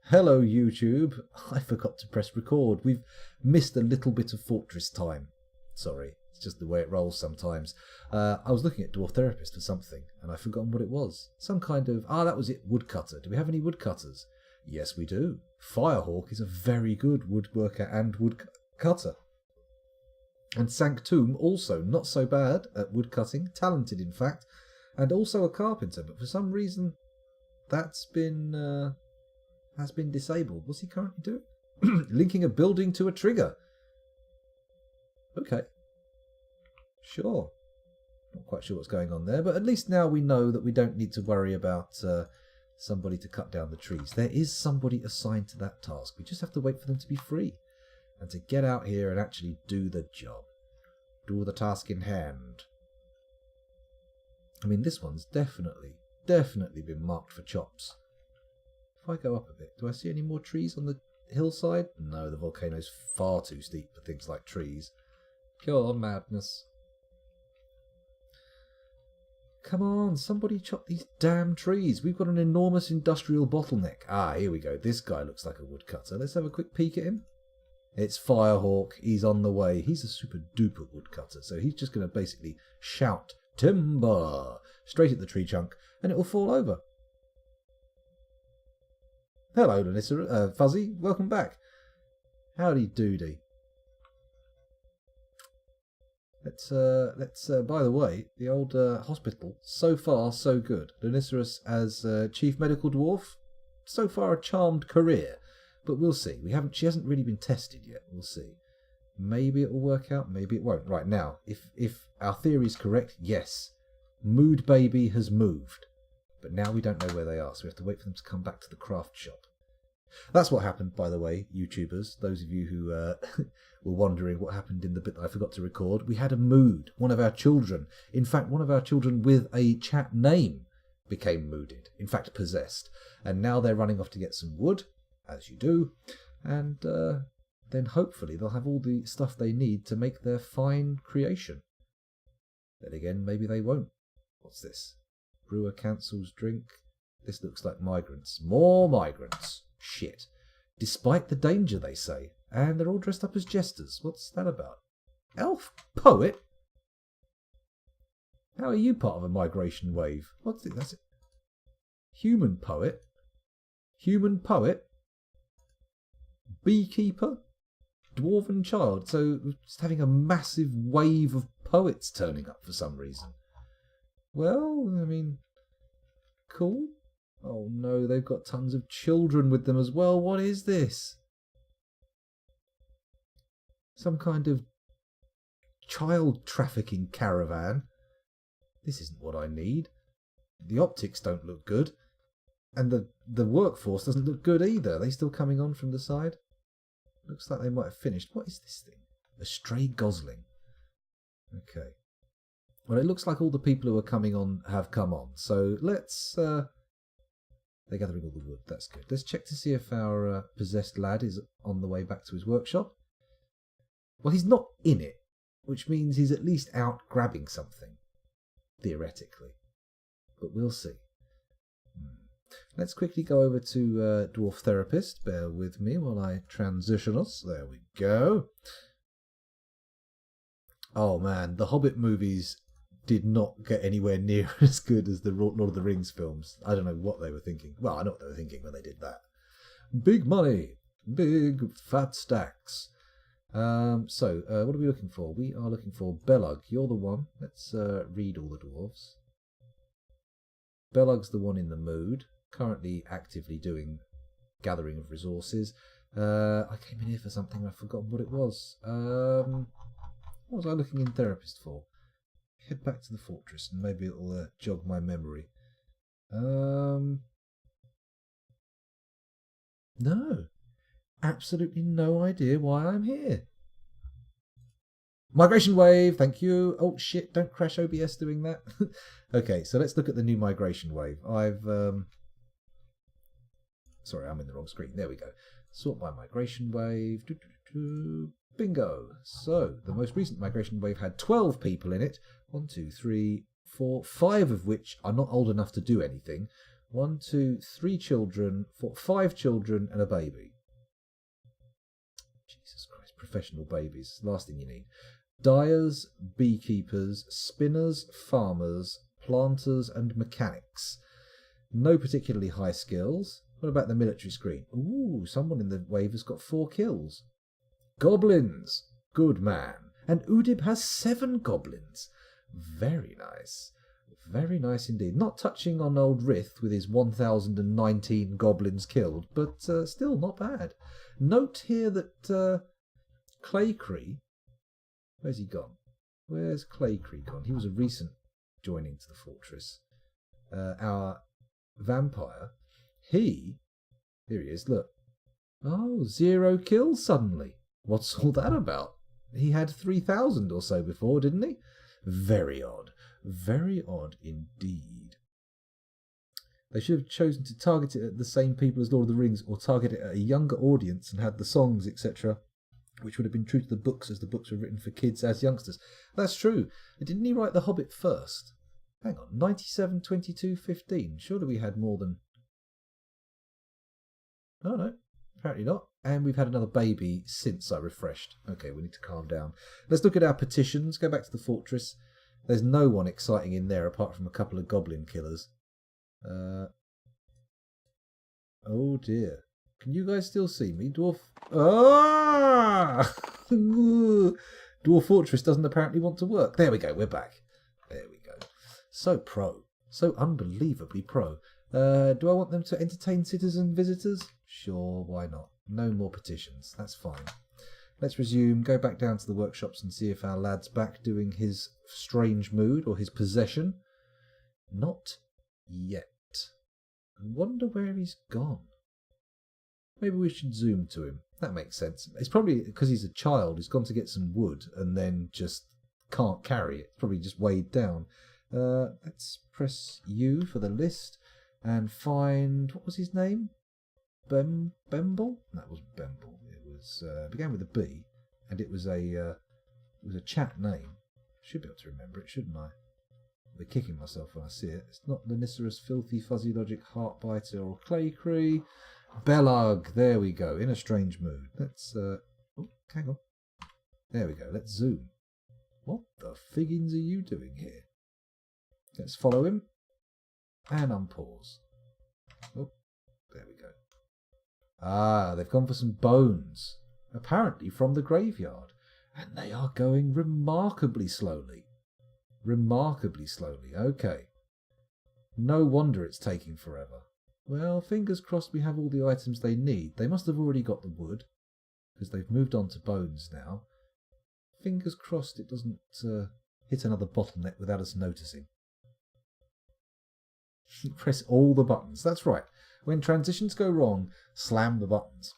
Hello YouTube, I forgot to press record. We've missed a little bit of Fortress time. Sorry, it's just the way it rolls sometimes. I was looking at Dwarf Therapist for something and I've forgotten what it was. Some kind of, that was it, woodcutter. Do we have any woodcutters? Yes we do. Firehawk is a very good woodworker and woodcutter. And Sanctum also not so bad at woodcutting, talented in fact, and also a carpenter, but for some reason that's been disabled. What's he currently doing? Linking a building to a trigger. Okay. Sure. Not quite sure what's going on there, but at least now we know that we don't need to worry about somebody to cut down the trees. There is somebody assigned to that task. We just have to wait for them to be free and to get out here and actually do the job. Do the task in hand. I mean, this one's definitely been marked for chops. If I go up a bit, do I see any more trees on the hillside? No, the volcano's far too steep for things like trees. Pure madness. Come on, somebody chop these damn trees. We've got an enormous industrial bottleneck. Here we go. This guy looks like a woodcutter. Let's have a quick peek at him. It's Firehawk. He's on the way. He's a super duper woodcutter, so he's just going to basically shout timber straight at the tree chunk and it will fall over. Hello, Lanissa, Fuzzy. Welcome back. Howdy doody. Let's. By the way, the old hospital. So far, so good. Lanicerus as chief medical dwarf. So far, a charmed career. But we'll see. She hasn't really been tested yet. We'll see. Maybe it will work out. Maybe it won't. Right now, if our theory is correct, yes, Mood Baby has moved. But now we don't know where they are, so we have to wait for them to come back to the craft shop. That's what happened, by the way, YouTubers. Those of you who were wondering what happened in the bit that I forgot to record. We had a mood. One of our children, in fact, one of our children with a chat name became mooded. In fact, possessed. And now they're running off to get some wood, as you do. And then hopefully they'll have all the stuff they need to make their fine creation. Then again, maybe they won't. What's this? Brewer cancels drink. This looks like migrants. More migrants. Shit. Despite the danger, they say. And they're all dressed up as jesters. What's that about? Elf poet? How are you part of a migration wave? What's it? That's it. Human poet? Human poet? Beekeeper? Dwarven child? So we're just having a massive wave of poets turning up for some reason. Well, I mean, cool. Oh no, they've got tons of children with them as well. What is this? Some kind of child trafficking caravan. This isn't what I need. The optics don't look good. And the workforce doesn't look good either. Are they still coming on from the side? Looks like they might have finished. What is this thing? A stray gosling. Okay. Well, it looks like all the people who are coming on have come on. So let's... They're gathering all the wood. That's good. Let's check to see if our possessed lad is on the way back to his workshop. Well, he's not in it, which means he's at least out grabbing something. Theoretically. But we'll see. Let's quickly go over to Dwarf Therapist. Bear with me while I transition us. There we go. Oh man, the Hobbit movies did not get anywhere near as good as the Lord of the Rings films. I don't know what they were thinking. Well, I know what they were thinking when they did that. Big money. Big fat stacks. What are we looking for? We are looking for Belug. You're the one. Let's read all the dwarves. Belug's the one in the mood. Currently actively doing gathering of resources. I came in here for something. I've forgotten what it was. What was I looking in therapist for? Head back to the fortress and maybe it'll jog my memory. No. Absolutely no idea why I'm here. Migration wave, thank you. Oh shit, don't crash OBS doing that. Okay, so let's look at the new migration wave. Sorry, I'm in the wrong screen. There we go. Sort by migration wave. Bingo. So, the most recent migration wave had 12 people in it. 1, 2, 3, 4, 5 of which are not old enough to do anything. 1, 2, 3 children, 4, 5 children and a baby. Jesus Christ, professional babies. Last thing you need. Dyers, beekeepers, spinners, farmers, planters and mechanics. No particularly high skills. What about the military screen? Ooh, someone in the wave has got 4 kills. Goblins. Good man. And Udib has 7 goblins. Very nice. Very nice indeed. Not touching on old Rith with his 1019 goblins killed, but still not bad. Note here that Claycree... Where's he gone? Where's Claycree gone? He was a recent joining to the fortress. Our vampire, here he is, look. Oh, 0 kills suddenly. What's all that about? He had 3,000 or so before, didn't he? Very odd. Very odd indeed. They should have chosen to target it at the same people as Lord of the Rings, or target it at a younger audience and had the songs, etc., which would have been true to the books, as the books were written for kids as youngsters. That's true. Didn't he write The Hobbit first? Hang on, 97, 22, 15. Surely we had more than... Oh, no. Apparently not. And we've had another baby since I refreshed. Okay, we need to calm down. Let's look at our petitions. Go back to the fortress. There's no one exciting in there apart from a couple of goblin killers. Oh dear. Can you guys still see me? Dwarf... Ah! Dwarf Fortress doesn't apparently want to work. There we go, we're back. There we go. So pro. So unbelievably pro. Do I want them to entertain citizen visitors? Sure, why not? No more petitions. That's fine. Let's resume. Go back down to the workshops and see if our lad's back doing his strange mood or his possession. Not yet. I wonder where he's gone. Maybe we should zoom to him. That makes sense. It's probably because he's a child. He's gone to get some wood and then just can't carry it. It's probably just weighed down. Let's press U for the list and find... What was his name? Bemble? That wasn't Bemble. It was began with a B, and it was a chat name. Should be able to remember it, shouldn't I? I'll be kicking myself when I see it. It's not Lanicerus, Filthy, Fuzzy Logic, Heartbiter, or Claycree. Belug, there we go. In a strange mood. Let's oh, hang on. There we go. Let's zoom. What the figgins are you doing here? Let's follow him and unpause. Oh, there we go. Ah, they've gone for some bones, apparently from the graveyard, and they are going remarkably slowly. Remarkably slowly. Okay. No wonder it's taking forever. Well, fingers crossed we have all the items they need. They must have already got the wood, because they've moved on to bones now. Fingers crossed it doesn't hit another bottleneck without us noticing. Press all the buttons. That's right. When transitions go wrong, slam the buttons.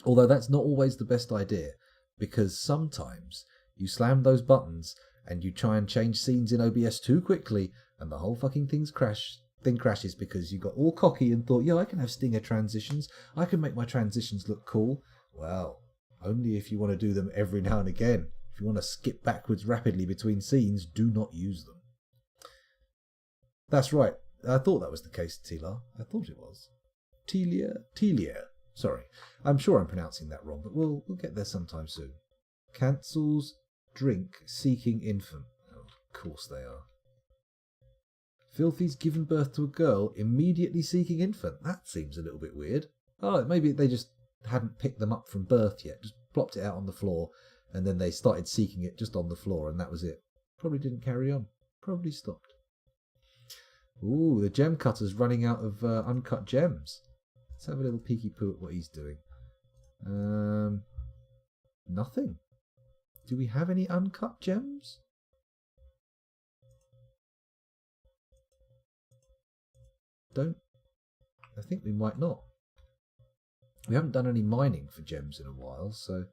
Although that's not always the best idea, because sometimes you slam those buttons and you try and change scenes in OBS too quickly, and the whole fucking thing crashes because you got all cocky and thought, yeah, I can have stinger transitions. I can make my transitions look cool. Well, only if you want to do them every now and again. If you want to skip backwards rapidly between scenes, do not use them. That's right. I thought that was the case, Tila. I thought it was. Telia. Sorry. I'm sure I'm pronouncing that wrong, but we'll get there sometime soon. Cancels drink seeking infant. Oh, of course they are. Filthy's given birth to a girl immediately seeking infant. That seems a little bit weird. Oh, maybe they just hadn't picked them up from birth yet. Just plopped it out on the floor, and then they started seeking it just on the floor, and that was it. Probably didn't carry on. Probably stopped. Ooh, the gem cutter's running out of uncut gems. Let's have a little peeky poo at what he's doing. Nothing. Do we have any uncut gems? I think we might not. We haven't done any mining for gems in a while, so it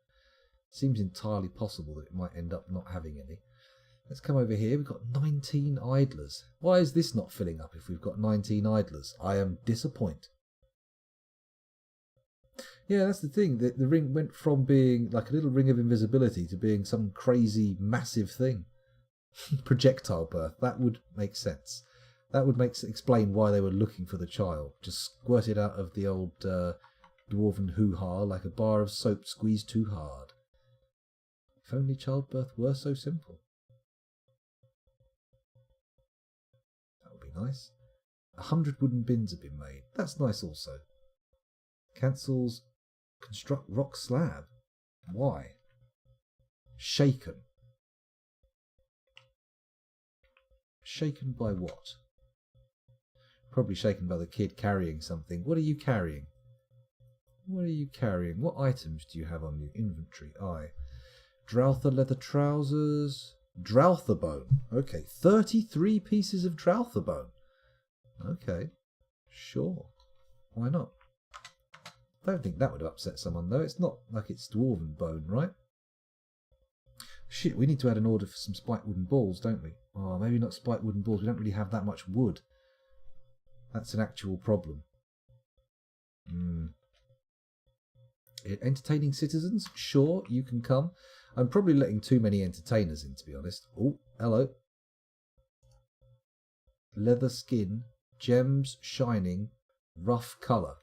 seems entirely possible that it might end up not having any. Let's come over here. We've got 19 idlers. Why is this not filling up if we've got 19 idlers? I am disappointed. Yeah, that's the thing. The ring went from being like a little ring of invisibility to being some crazy, massive thing. Projectile birth. That would make sense. That would explain why they were looking for the child. Just squirted out of the old dwarven hoo-ha like a bar of soap squeezed too hard. If only childbirth were so simple. That would be nice. 100 wooden bins have been made. That's nice also. Cancels construct rock slab. Why? Shaken. Shaken by what? Probably shaken by the kid carrying something. What are you carrying? What are you carrying? What items do you have on your inventory? Drouther leather trousers. Drouther bone. Okay, 33 pieces of drouther bone. Okay, sure. Why not? I don't think that would upset someone, though. It's not like it's dwarven bone, right? Shit, we need to add an order for some spiked wooden balls, don't we? Oh, maybe not spiked wooden balls. We don't really have that much wood. That's an actual problem. Entertaining citizens? Sure, you can come. I'm probably letting too many entertainers in, to be honest. Oh, hello. Leather skin, gems shining, rough colour.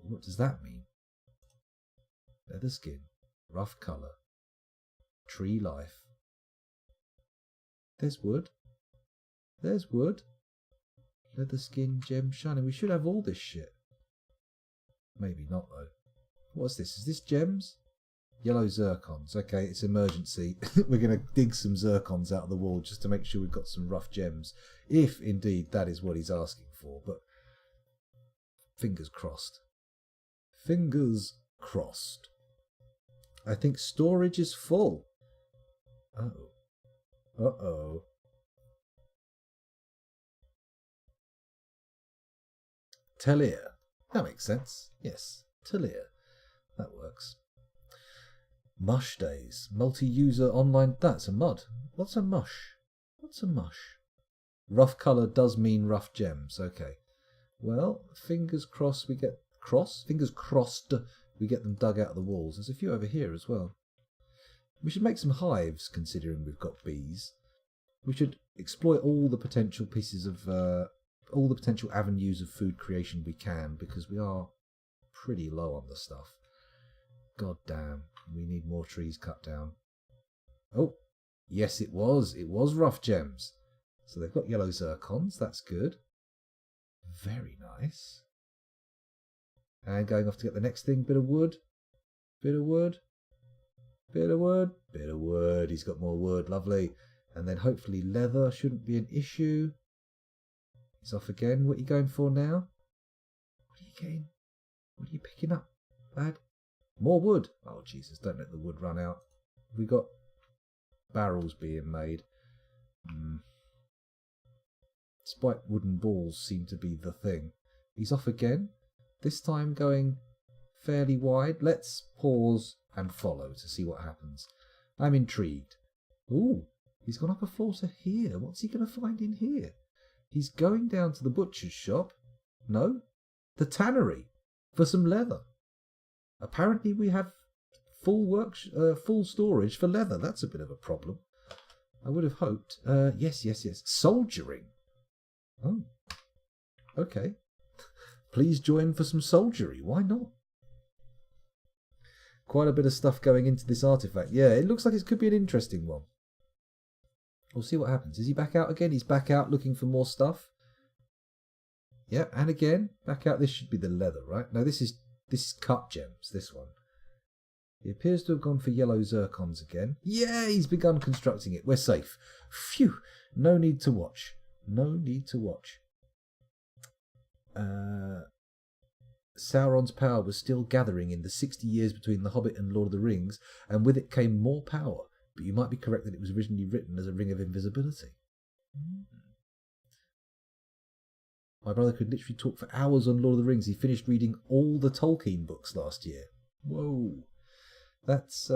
What does that mean? Leather skin, rough colour, tree life. There's wood. There's wood. Leather skin, gem shining. We should have all this shit. Maybe not, though. What's this? Is this gems? Yellow zircons. Okay, it's emergency. We're going to dig some zircons out of the wall just to make sure we've got some rough gems. If, indeed, that is what he's asking for. But fingers crossed. Fingers crossed. I think storage is full. Uh-oh. Uh-oh. Talir. That makes sense. Yes, Talir. That works. Mush days. Multi-user online. That's a mud. What's a mush? What's a mush? Rough colour does mean rough gems. Okay. Well, fingers crossed we get... Fingers crossed we get them dug out of the walls. There's a few over here as well. We should make some hives, considering we've got bees. We should exploit all the potential pieces of... all the potential avenues of food creation we can, because we are pretty low on the stuff. God damn, we need more trees cut down. Oh, yes it was. It was rough gems. So they've got yellow zircons, that's good. Very nice. And going off to get the next thing, bit of wood. Bit of wood. Bit of wood. Bit of wood. He's got more wood, lovely. And then hopefully leather shouldn't be an issue. He's off again. What are you going for now? What are you getting? What are you picking up, lad? More wood. Oh, Jesus, don't let the wood run out. We got barrels being made. Spiked wooden balls seem to be the thing. He's off again. This time going fairly wide. Let's pause and follow to see what happens. I'm intrigued. Ooh, he's gone up a floor to here. What's he going to find in here? He's going down to the butcher's shop. No, the tannery for some leather. Apparently we have full storage for leather. That's a bit of a problem. I would have hoped. Yes. Soldiering. Oh, okay. Please join for some soldiery. Why not? Quite a bit of stuff going into this artifact. Yeah, it looks like it could be an interesting one. We'll see what happens. Is he back out again? He's back out looking for more stuff. Yep, and again, back out. This should be the leather, right? No, this is cut gems, this one. He appears to have gone for yellow zircons again. Yeah, he's begun constructing it. We're safe. Phew. No need to watch. No need to watch. Sauron's power was still gathering in the 60 years between The Hobbit and Lord of the Rings, and with it came more power. But you might be correct that it was originally written as a ring of invisibility. My brother could literally talk for hours on Lord of the Rings. He finished reading all the Tolkien books last year. Whoa. That's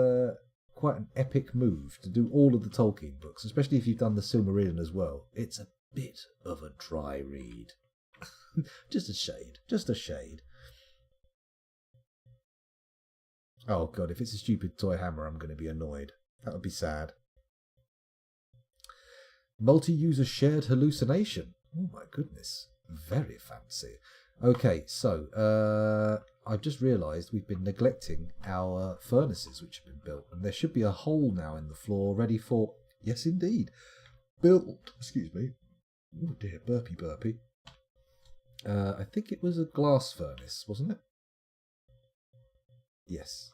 quite an epic move to do all of the Tolkien books, especially if you've done the Silmarillion as well. It's a bit of a dry read. Just a shade. Just a shade. Oh god, if it's a stupid toy hammer, I'm going to be annoyed. That would be sad. Multi-user shared hallucination. Oh my goodness. Very fancy. Okay, so I've just realised we've been neglecting our furnaces which have been built, and there should be a hole now in the floor ready for, yes indeed, built. Excuse me. Oh dear, burpy. I think it was a glass furnace, wasn't it? Yes.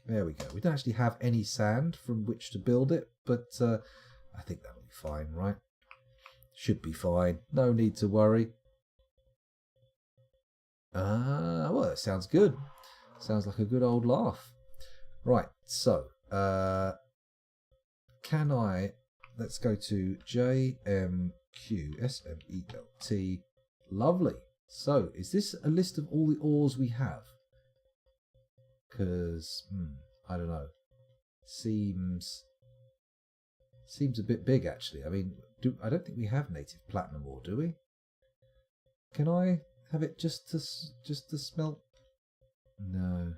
There we go. We don't actually have any sand from which to build it, but I think that'll be fine, right? Should be fine. No need to worry. Well, that sounds good. Sounds like a good old laugh. Right, so, let's go to JMQSMELT. Lovely. So, is this a list of all the ores we have? Because, I don't know. Seems a bit big, actually. I mean, I don't think we have native platinum ore, do we? Can I have it just to smelt? No.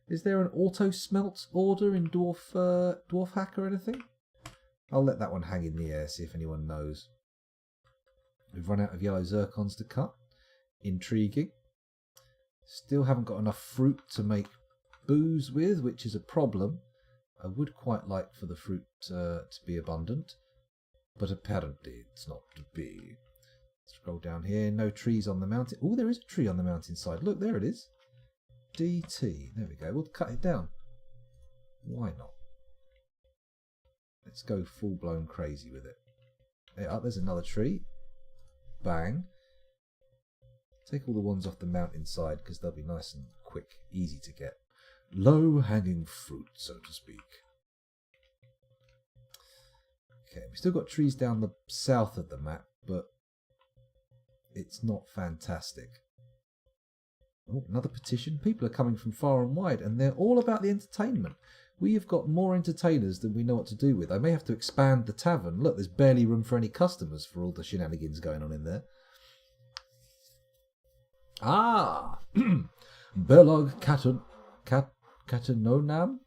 Is there an auto smelt order in Dwarf Hack or anything? I'll let that one hang in the air, see if anyone knows. We've run out of yellow zircons to cut. Intriguing. Still haven't got enough fruit to make booze with, which is a problem. I would quite like for the fruit to be abundant, but apparently it's not to be. Scroll down here. No trees on the mountain. Oh, there is a tree on the mountainside. Look, there it is. DT. There we go. We'll cut it down. Why not? Let's go full-blown crazy with it. There's another tree. Bang. Take all the ones off the mountainside because they'll be nice and quick, easy to get. Low-hanging fruit, so to speak. Okay, we've still got trees down the south of the map, but it's not fantastic. Oh, another petition. People are coming from far and wide, and they're all about the entertainment. We have got more entertainers than we know what to do with. I may have to expand the tavern. Look, there's barely room for any customers for all the shenanigans going on in there. Ah! Belog Catanonam?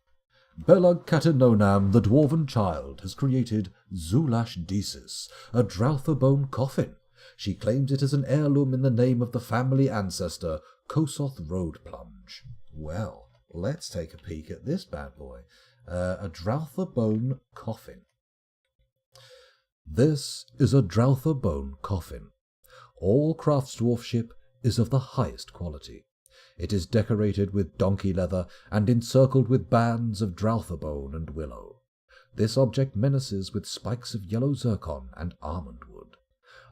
Belog Catanonam, the dwarven child, has created Zulash Desis, a Drouther-bone coffin. She claims it as an heirloom in the name of the family ancestor, Kosoth Roadplunge. Well, let's take a peek at this bad boy. A Drouther-bone coffin. This is a Drouther-bone coffin. All crafts dwarfship is of the highest quality. It is decorated with donkey leather and encircled with bands of Drouther-bone and willow. This object menaces with spikes of yellow zircon and almond wood.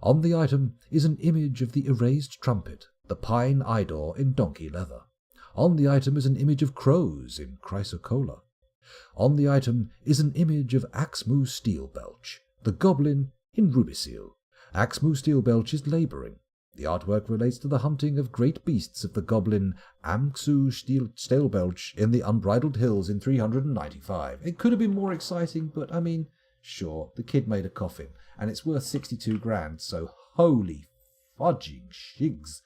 On the item is an image of the erased trumpet, the pine idor in donkey leather. On the item is an image of crows in chrysocolla. On the item is an image of Axmoo Steelbelch, the goblin in rubyseal. Axmoo Steelbelch is labouring. The artwork relates to the hunting of great beasts of the goblin Amxu Steelbelch in the Unbridled Hills in 395. It could have been more exciting, but I mean, sure, the kid made a coffin, and it's worth 62 grand, so holy fudging shigs.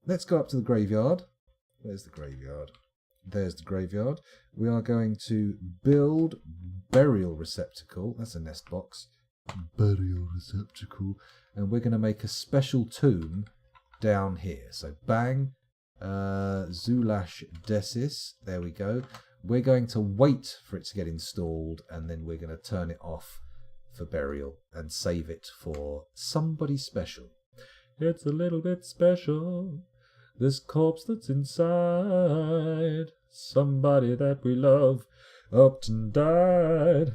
Let's go up to the graveyard. Where's the graveyard? There's the graveyard. We are going to build burial receptacle. That's a nest box. Burial receptacle. And we're going to make a special tomb down here. So bang, Zulash Desis. There we go. We're going to wait for it to get installed, and then we're going to turn it off for burial and save it for somebody special. It's a little bit special, this corpse that's inside. Somebody that we love up and died.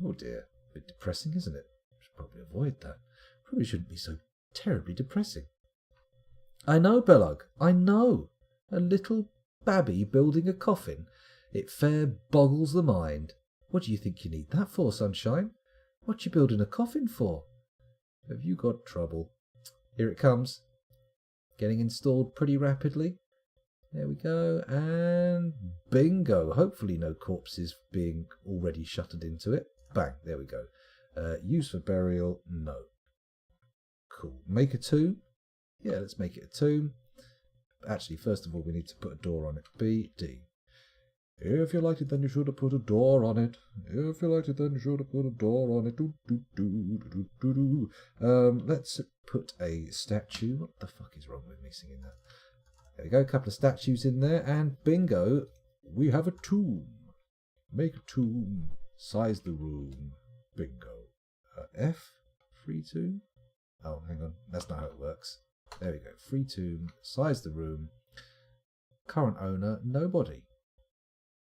Oh dear, a bit depressing, isn't it? Should probably avoid that. Probably shouldn't be so terribly depressing. I know, Belog, I know. A little babby building a coffin. It fair boggles the mind. What do you think you need that for, Sunshine? What you building a coffin for? Have you got trouble? Here it comes. Getting installed pretty rapidly. There we go. And bingo. Hopefully no corpses being already shuttered into it. Bang. There we go. Use for burial. No. Cool. Make a tomb. Yeah, let's make it a tomb. Actually, first of all, we need to put a door on it. B, D. If you liked it, then you should have put a door on it. If you liked it, then you should have put a door on it. Do, do, do, do, do, do. Let's put a statue. What the fuck is wrong with me singing that? There we go, a couple of statues in there, and bingo, we have a tomb. Make a tomb, size the room, bingo. F, free tomb? Oh, hang on, that's not how it works. There we go, free tomb, size the room. Current owner, nobody.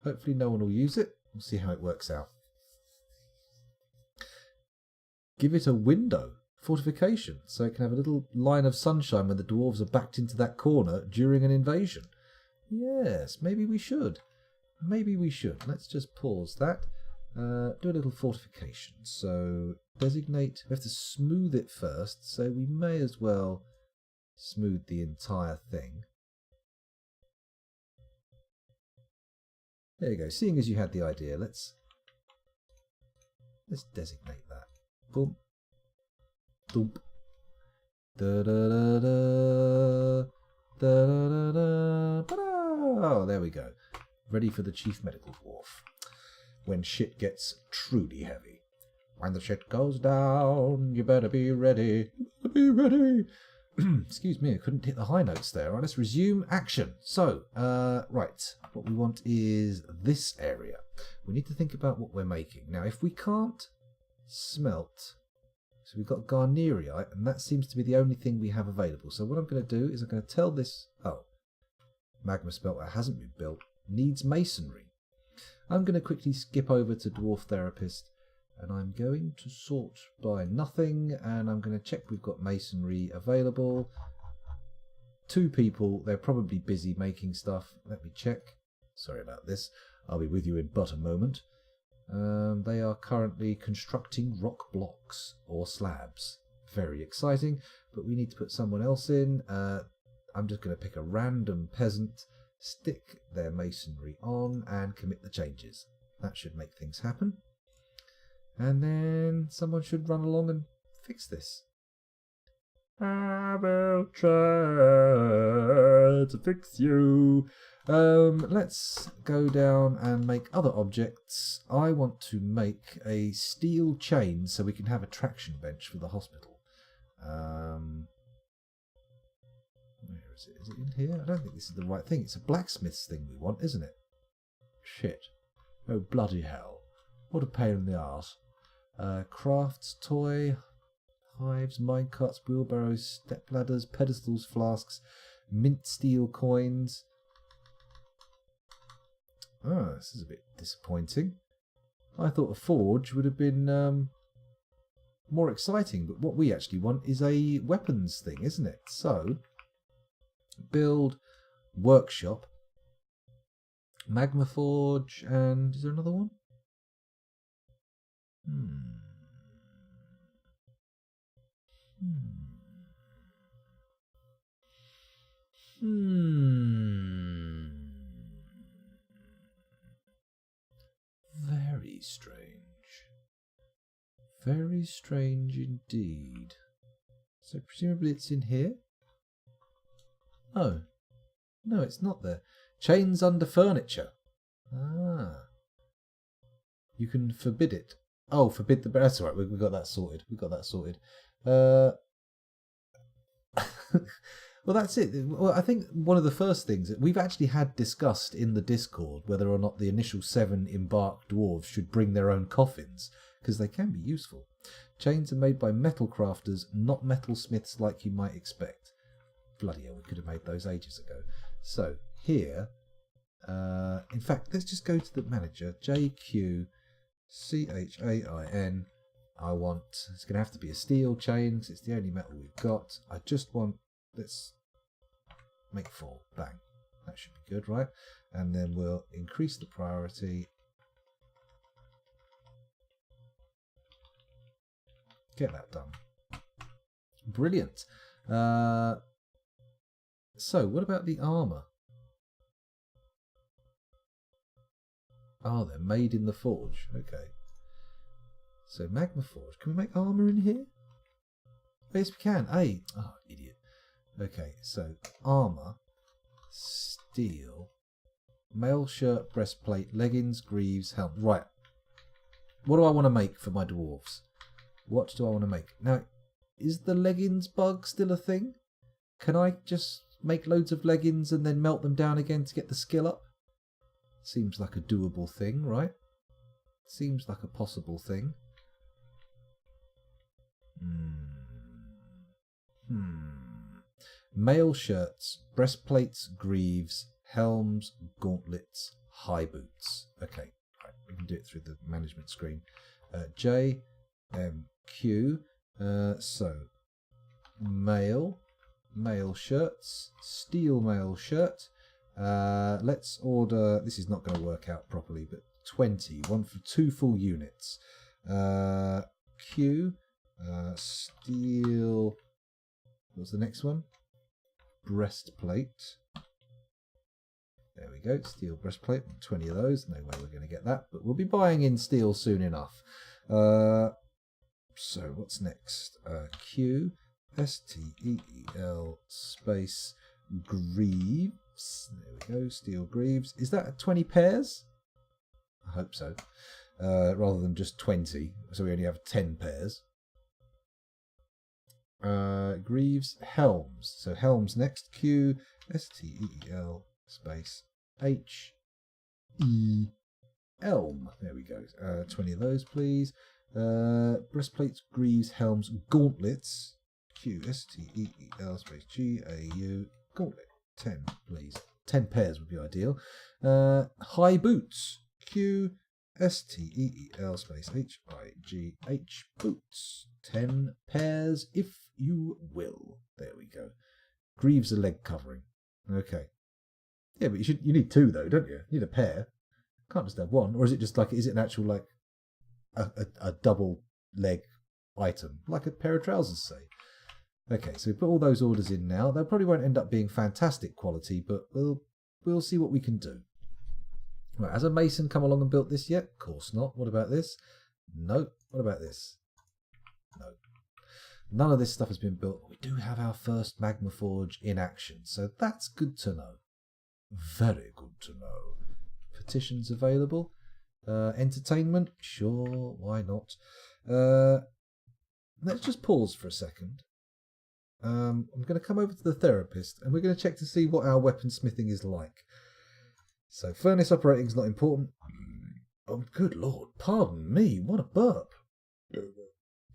Hopefully no one will use it. We'll see how it works out. Give it a window. Fortification, so it can have a little line of sunshine when the dwarves are backed into that corner during an invasion. Yes, maybe we should. Maybe we should. Let's just pause that. Do a little fortification. So designate. We have to smooth it first, so we may as well smooth the entire thing. There you go. Seeing as you had the idea, let's designate that. Boom. Doop. Da da da da da da da da. Oh, there we go. Ready for the chief medical dwarf. When shit gets truly heavy. When the shit goes down, you better be ready. You better be ready. Excuse me, I couldn't hit the high notes there. Right, let's resume action. So, right, what we want is this area. We need to think about what we're making. Now, if we can't smelt, so we've got garnierite, and that seems to be the only thing we have available. So what I'm going to do is I'm going to tell this, magma smelter hasn't been built, needs masonry. I'm going to quickly skip over to Dwarf Therapist, and I'm going to sort by nothing, and I'm going to check we've got masonry available. 2 people, they're probably busy making stuff. Let me check. Sorry about this. I'll be with you in but a moment. They are currently constructing rock blocks or slabs. Very exciting, but we need to put someone else in. I'm just going to pick a random peasant, stick their masonry on, and commit the changes. That should make things happen. And then someone should run along and fix this. I will try to fix you. Let's go down and make other objects. I want to make a steel chain so we can have a traction bench for the hospital. Where is it? Is it in here? I don't think this is the right thing. It's a blacksmith's thing we want, isn't it? Shit. Oh, bloody hell. What a pain in the arse. Crafts, toy, hives, minecarts, wheelbarrows, stepladders, pedestals, flasks, mint steel coins. Oh, this is a bit disappointing. I thought a forge would have been more exciting, but what we actually want is a weapons thing, isn't it? So, build, workshop, magma forge, and is there another one? Very strange. Very strange indeed. So presumably it's in here? Oh. No, it's not there. Chains under furniture. Ah. You can forbid it. Oh, forbid the... That's all right, we got that sorted. We got that sorted. Well, that's it. Well, I think one of the first things that we've actually had discussed in the Discord whether or not the initial 7 embarked dwarves should bring their own coffins, because they can be useful. Chains are made by metal crafters, not metal smiths like you might expect. Bloody hell, we could have made those ages ago. So, here, in fact, let's just go to the manager, JQCHAIN. I want, it's going to have to be a steel chain, because it's the only metal we've got. I just want, let's make 4. Bang. That should be good, right? And then we'll increase the priority. Get that done. Brilliant. So, what about the armour? Oh, they're made in the forge. Okay. So, magma forge. Can we make armour in here? Yes, we can. Hey. Oh, idiot. Okay, so armour, steel, Mail shirt, breastplate, leggings, greaves, helm. Right. What do I want to make for my dwarves? What do I want to make? Now, is the leggings bug still a thing? Can I just make loads of leggings and then melt them down again to get the skill up? Seems like a doable thing, right? Seems like a possible thing. Mail shirts, breastplates, greaves, helms, gauntlets, high boots. Okay, right, we can do it through the management screen. J, M, Q. So, mail shirts, steel mail shirt. Let's order. This is not going to work out properly, but 20, one for 2 full units. Q, steel. What's the next one? Breastplate. There we go, steel breastplate. 20 of those. No way we're going to get that, but we'll be buying in steel soon enough. So what's next? Q, STEEL space greaves. There we go, steel greaves. Is that 20 pairs? I hope so. Rather than just 20, so we only have 10 pairs. Greaves, helms. So helms next. Q, STEEL space HE elm. There we go. 20 of those, please. Breastplates, greaves, helms, gauntlets. Q, STEEL space GAU gauntlet. 10, please. 10 pairs would be ideal. High boots. Q, STEEL space HIGH boots. 10 pairs, if you will. There we go. Greaves a leg covering. Okay. Yeah, but you need 2 though, don't you? You need a pair. Can't just have 1. Or is it just like, is it an actual like a double leg item, like a pair of trousers, say? Okay, so we put all those orders in now. They probably won't end up being fantastic quality, but we'll see what we can do. Right, has a mason come along and built this yet? Of course not. What about this? No. What about this? No. None of this stuff has been built. We do have our first magma forge in action, so that's good to know. Very good to know. Petitions available. Entertainment? Sure, why not? Let's just pause for a second. I'm going to come over to the therapist and we're going to check to see what our weaponsmithing is like. So, furnace operating is not important. Oh, good lord, pardon me, what a burp.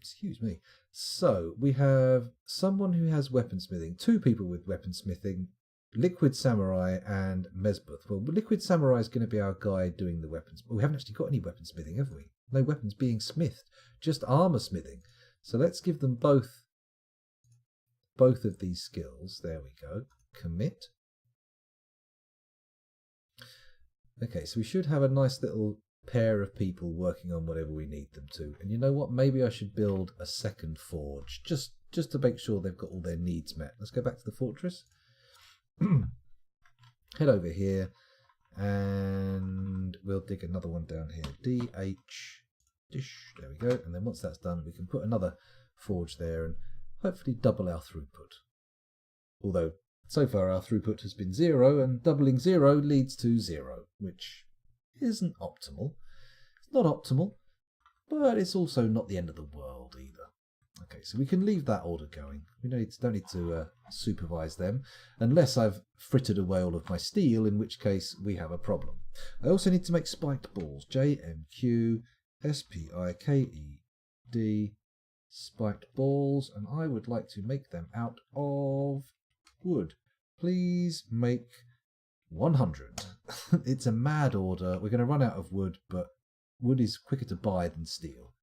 Excuse me. So, we have someone who has weaponsmithing, 2 people with weaponsmithing, Liquid Samurai and Mesbuth. Well, Liquid Samurai is going to be our guy doing the weapons. Well, we haven't actually got any weaponsmithing, have we? No weapons being smithed, just armour smithing. So let's give them both of these skills. There we go. Commit. Okay, so we should have a nice little pair of people working on whatever we need them to. And you know what? Maybe I should build a second forge just to make sure they've got all their needs met. Let's go back to the fortress. Head over here and we'll dig another one down here. DH dish. There we go. And then once that's done, we can put another forge there and hopefully double our throughput. Although so far our throughput has been 0 and doubling 0 leads to 0, which isn't optimal. It's not optimal, but it's also not the end of the world either. Okay, so we can leave that order going. We don't need to supervise them, unless I've frittered away all of my steel, in which case we have a problem. I also need to make spiked balls. JMQ SPIKED spiked balls, and I would like to make them out of wood. Please make 100. It's a mad order. We're going to run out of wood, but wood is quicker to buy than steel.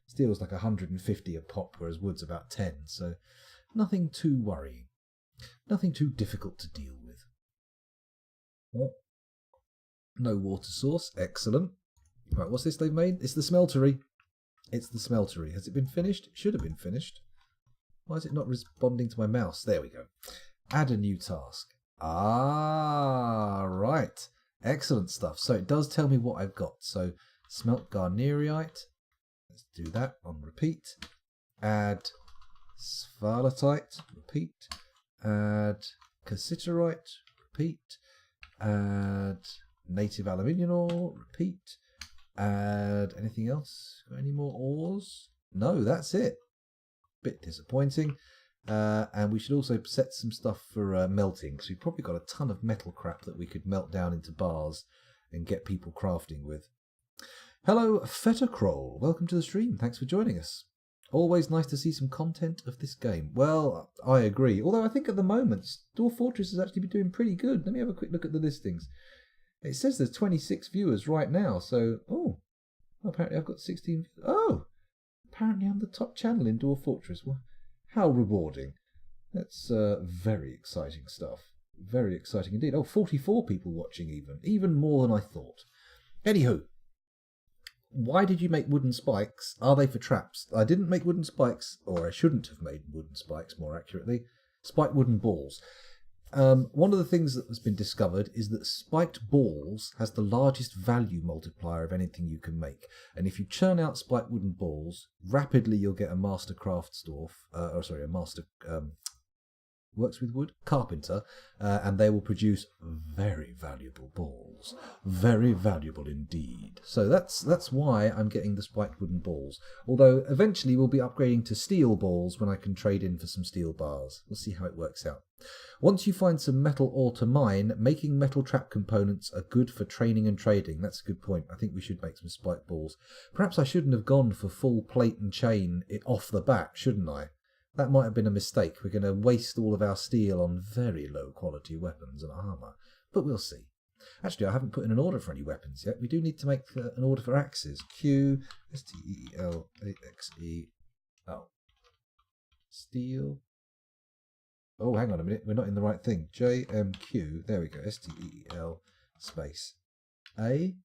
Steel's like 150 a pop, whereas wood's about 10, so nothing too worrying. Nothing too difficult to deal with. No water source, excellent. Right, what's this they've made? It's the smeltery. It's the smeltery. Has it been finished? It should have been finished. Why is it not responding to my mouse? There we go. Add a new task. Ah, right. Excellent stuff. So it does tell me what I've got. So smelt garnierite. Let's do that on repeat. Add sphalerite. Repeat. Add cassiterite. Repeat. Add native aluminium ore, repeat, add anything else? Got any more ores? No, that's it. Bit disappointing. And we should also set some stuff for melting, because we've probably got a ton of metal crap that we could melt down into bars and get people crafting with. Hello, Fettercroll. Welcome to the stream. Thanks for joining us. Always nice to see some content of this game. Well, I agree. Although I think at the moment, Dwarf Fortress has actually been doing pretty good. Let me have a quick look at the listings. It says there's 26 viewers right now, so... Oh, apparently I've got 16... Oh! Apparently I'm the top channel in Dwarf Fortress. Well, how rewarding. That's very exciting stuff. Very exciting indeed. Oh, 44 people watching even more than I thought. Anywho, why did you make wooden spikes? Are they for traps? I didn't make wooden spikes, or I shouldn't have made wooden spikes, more accurately. Spiked wooden balls. One of the things that has been discovered is that spiked balls has the largest value multiplier of anything you can make. And if you churn out spiked wooden balls, rapidly you'll get a master craftsdwarf, a master works with wood, carpenter, and they will produce very valuable balls. Very valuable indeed. So that's why I'm getting the spiked wooden balls. Although eventually we'll be upgrading to steel balls when I can trade in for some steel bars. We'll see how it works out. Once you find some metal ore to mine, making metal trap components are good for training and trading. That's a good point. I think we should make some spiked balls. Perhaps I shouldn't have gone for full plate and chain off the bat, shouldn't I? That might have been a mistake. We're going to waste all of our steel on very low quality weapons and armour. But we'll see. Actually, I haven't put in an order for any weapons yet. We do need to make an order for axes. Q, STEEL, AXE. Oh. Steel. Oh, hang on a minute. We're not in the right thing. JMQ. There we go. STEEL space. A.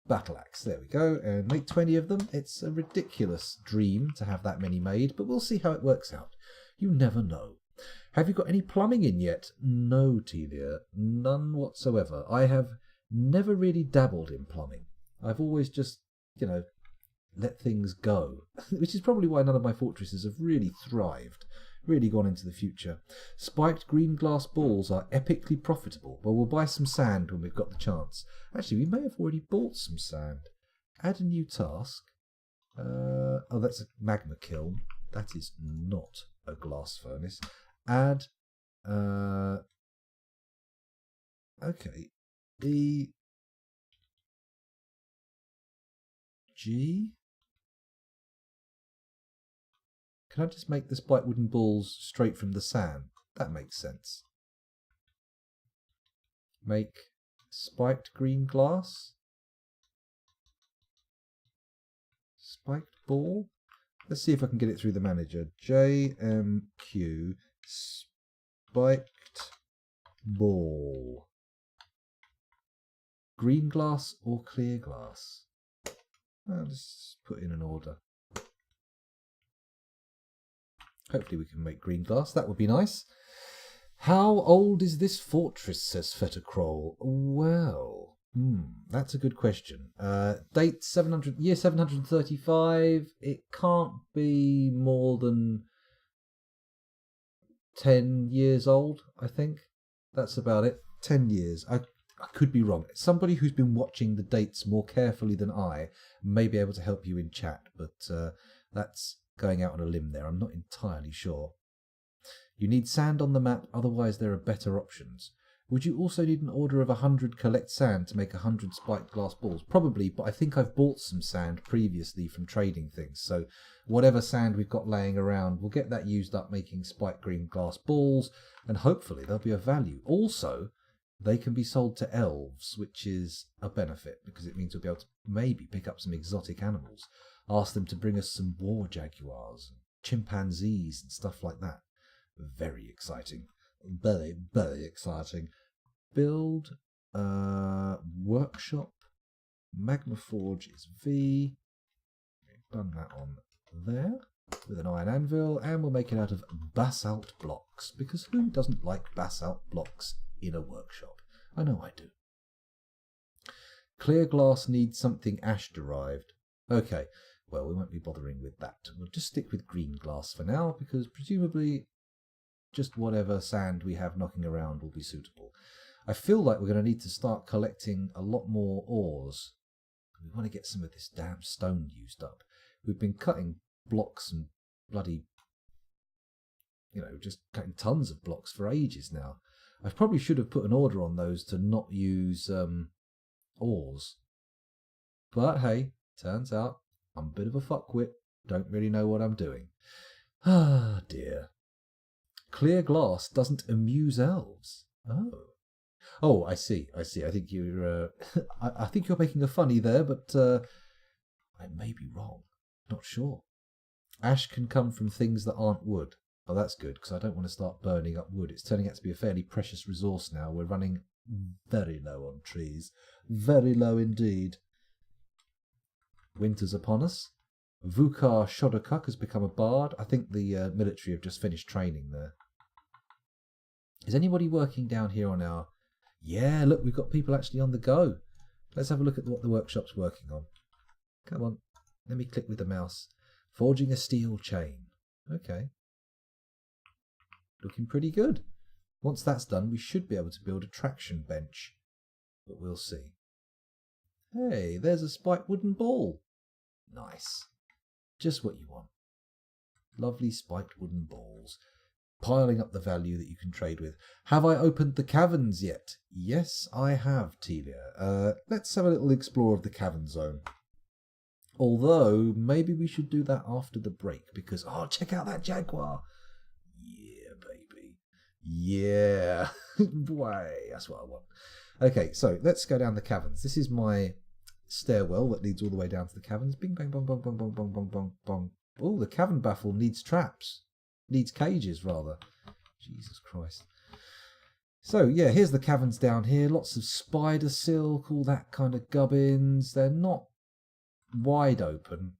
Battle axe, there we go, and make 20 of them. It's a ridiculous dream to have that many made, but we'll see how it works out. You never know. Have you got any plumbing in yet? No, Telia, none whatsoever. I have never really dabbled in plumbing. I've always just, let things go, which is probably why none of my fortresses have really thrived, really gone into the future. Spiked green glass balls are epically profitable. Well, we'll buy some sand when we've got the chance. Actually, we may have already bought some sand. Add a new task. Oh, that's a magma kiln. That is not a glass furnace. Add, okay, E, G. Can I just make the spiked wooden balls straight from the sand? That makes sense. Make spiked green glass. Spiked ball. Let's see if I can get it through the manager. JMQ spiked ball. Green glass or clear glass? I'll just put in an order. Hopefully we can make green glass. That would be nice. How old is this fortress, says Fettercroll. Well, that's a good question. Date year 735. It can't be more than 10 years old, I think. That's about it. 10 years. I could be wrong. Somebody who's been watching the dates more carefully than I may be able to help you in chat, but that's going out on a limb there. I'm not entirely sure. You need sand on the map, otherwise there are better options. Would you also need an order of 100 collect sand to make 100 spiked glass balls? Probably, but I think I've bought some sand previously from trading things, so whatever sand we've got laying around, we'll get that used up making spiked green glass balls, and hopefully they'll be of value. Also, they can be sold to elves, which is a benefit, because it means we'll be able to maybe pick up some exotic animals. Ask them to bring us some war jaguars, chimpanzees and stuff like that. Very exciting. Very, very exciting. Build, workshop, magma forge is V. Done that on there with an iron anvil, and we'll make it out of basalt blocks, because who doesn't like basalt blocks in a workshop? I know I do. Clear glass needs something ash derived. Okay, well, we won't be bothering with that. We'll just stick with green glass for now, because presumably just whatever sand we have knocking around will be suitable. I feel like we're going to need to start collecting a lot more ores. We want to get some of this damn stone used up. We've been cutting blocks and bloody, just cutting tons of blocks for ages now. I probably should have put an order on those to not use ores. But hey, turns out I'm a bit of a fuckwit. Don't really know what I'm doing. Ah, dear. Clear glass doesn't amuse elves. Oh, I see. I think you're. I think you're making a funny there, but I may be wrong. Not sure. Ash can come from things that aren't wood. Oh, that's good, because I don't want to start burning up wood. It's turning out to be a fairly precious resource now. We're running very low on trees. Very low indeed. Winter's upon us. Vukar Shodokuk has become a bard. I think the military have just finished training there. Is anybody working down here on our... Yeah, look, we've got people actually on the go. Let's have a look at what the workshop's working on. Come on, let me click with the mouse. Forging a steel chain. Okay. Looking pretty good. Once that's done, we should be able to build a traction bench. But we'll see. Hey, there's a spiked wooden ball. Nice. Just what you want. Lovely spiked wooden balls. Piling up the value that you can trade with. Have I opened the caverns yet? Yes, I have, Telia. Let's have a little explore of the cavern zone. Although, maybe we should do that after the break, because, oh, check out that jaguar. Yeah, baby. Yeah. Boy, that's what I want. Okay, so let's go down the caverns. This is my stairwell that leads all the way down to the caverns. Bing, bang, bong, bong, bong, bong, bong, bong, bong, bong. Oh, the cavern baffle needs traps. Needs cages, rather. Jesus Christ. So, yeah, here's the caverns down here. Lots of spider silk, all that kind of gubbins. They're not wide open,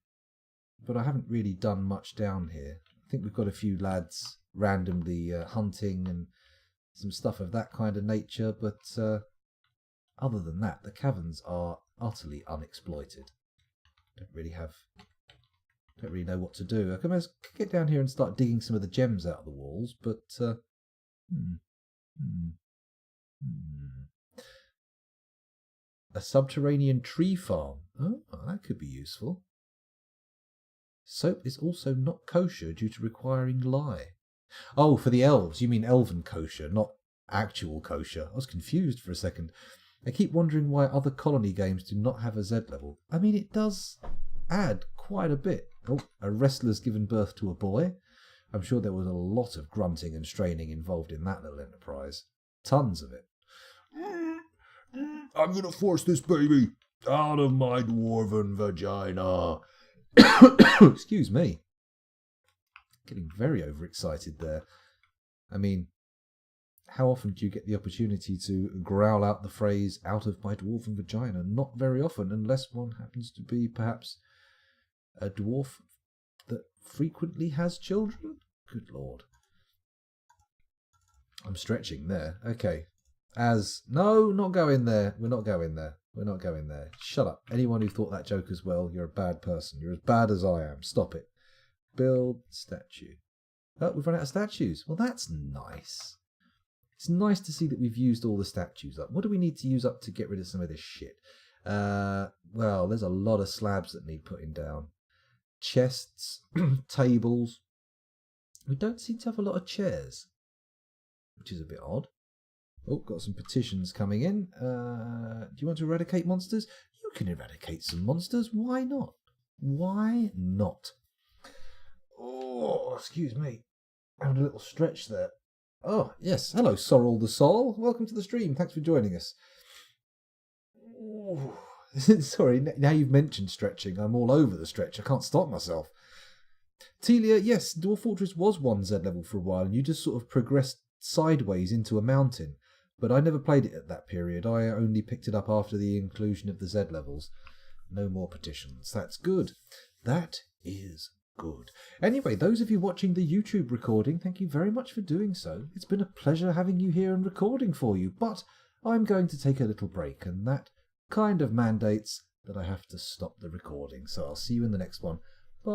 but I haven't really done much down here. I think we've got a few lads randomly hunting and some stuff of that kind of nature, but other than that, the caverns are utterly unexploited. Don't really know what to do. I can get down here and start digging some of the gems out of the walls, but a subterranean tree farm. Oh, that could be useful. Soap is also not kosher due to requiring lye. Oh, for the elves. You mean elven kosher, not actual kosher. I was confused for a second. I keep wondering why other colony games do not have a Z level. I mean, it does add quite a bit. Oh, a wrestler's given birth to a boy. I'm sure there was a lot of grunting and straining involved in that little enterprise. Tons of it. I'm going to force this baby out of my dwarven vagina. Excuse me. Getting very overexcited there. I mean, how often do you get the opportunity to growl out the phrase, out of my dwarven vagina? Not very often, unless one happens to be, perhaps, a dwarf that frequently has children? Good Lord. I'm stretching there. Okay. No, not going there. We're not going there. We're not going there. Shut up. Anyone who thought that joke as well, you're a bad person. You're as bad as I am. Stop it. Build statue. Oh, we've run out of statues. Well, that's nice. It's nice to see that we've used all the statues up. What do we need to use up to get rid of some of this shit? Well, there's a lot of slabs that need putting down. Chests, tables. We don't seem to have a lot of chairs, which is a bit odd. Oh, got some petitions coming in. Do you want to eradicate monsters? You can eradicate some monsters. Why not? Why not? Oh, excuse me. I had a little stretch there. Oh, yes. Hello, Sorrel the Soul. Welcome to the stream. Thanks for joining us. Ooh. Sorry, now you've mentioned stretching. I'm all over the stretch. I can't stop myself. Telia, yes, Dwarf Fortress was 1Z level for a while, and you just sort of progressed sideways into a mountain. But I never played it at that period. I only picked it up after the inclusion of the Z levels. No more petitions. That's good. That is good. Anyway, those of you watching the YouTube recording, thank you very much for doing so. It's been a pleasure having you here and recording for you, but I'm going to take a little break, and that kind of mandates that I have to stop the recording. So I'll see you in the next one. Bye.